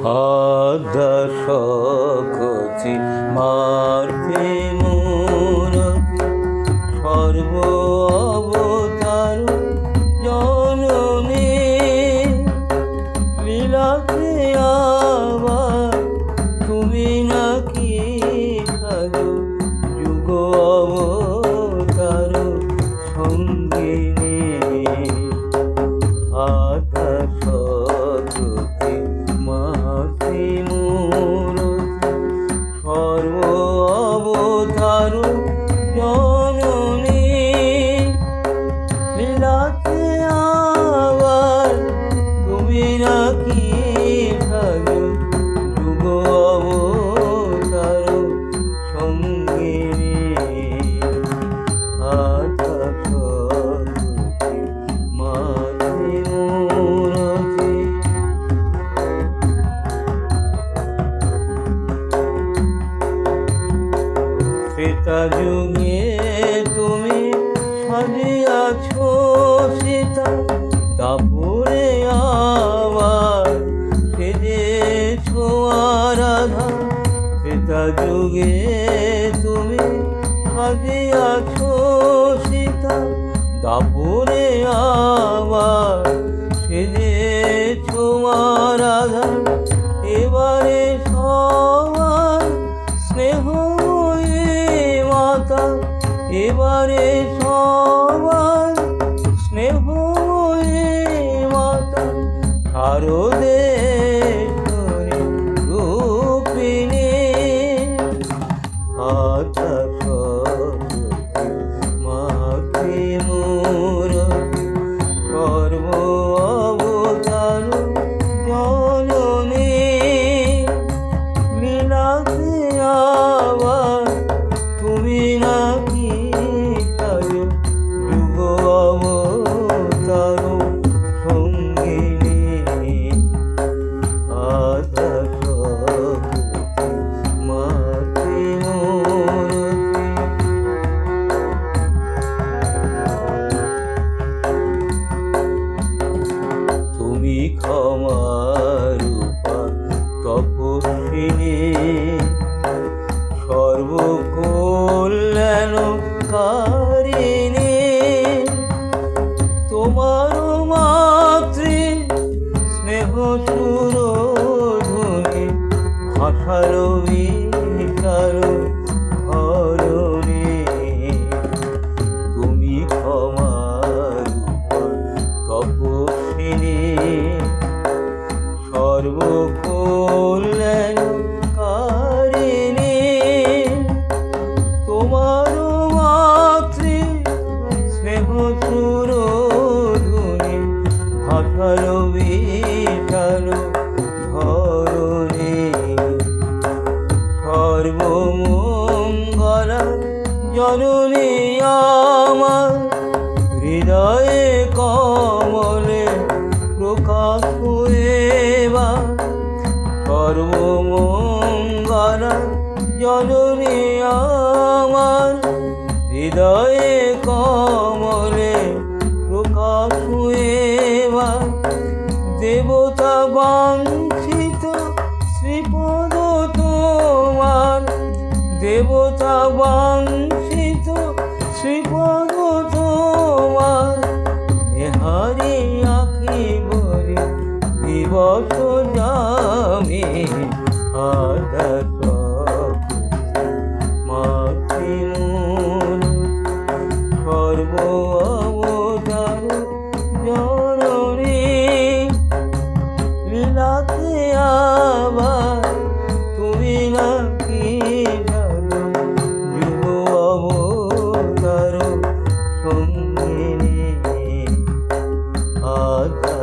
আদ্যা সকচি মার্তে মূরতি সর্ব অবতার জননী লীলাতে আবার তুমি নাকি সাজো যুগ অবতার সঙ্গিনী আদ্যা সকচি মার্তে মূরতি সর্ব অবতার জননী লীলাতে আবার তুমি নাকি সাজো যুগ অবতার সঙ্গিনী আদ্যা সকচি মার্তে মূরতি। ত্রেতা যুগে তুমি সাজিয়াছ সীতা দাপুরে আবার সেজেছ আরাধা। ত্রেতা যুগে তুমি সাজিয়াছ সীতা দাপুরে আবার সেজেছ আরাধা। এবারে সবার স্নেহ মাতা এবারে সবার স্নেহ মাতা শারদেশ্বরী রূপিণী আদ্যা সকচি মার্তে মূরতি সর্ব অবতার জননী লীলাতে আবার তুমি নাকি সাজো যুগ অবতার সঙ্গিনী আদ্যা সকচি মার্তে মূরতি। তুমি ক্ষমা রূপা তপস্বিনী সর্বকল্যাণকারিণী তোমার মাতৃ স্নেহ সুরধুনী ভাষার বিচার ধরণী। তুমি ক্ষমা রূপা তপস্বিনী সর্বকল্যাণকারিণী তোমার মাতৃ স্নেহ সুরধুনী ভাষার বিচার ধরণী। সর্বমঙ্গলা জননী আমার হৃদয়ে কমলে প্রকাশ এবার। সর্বমঙ্গলা জননী আমার হৃদয়ে কমলে প্রকাশ এবার। দেবতা বাঞ্ছিত শ্রীপদ তোমার দেবতা বাঞ্ছিত শ্রীপদ তোমার নেহারি আঁখি ভরে দিবস যামি আদ্যা সকচি মার্তে মূরতি সর্ব অবতার জননী লীলাতে আবার তুমি নাকি সাজো যুগ অবতার সঙ্গিনী আদ্যা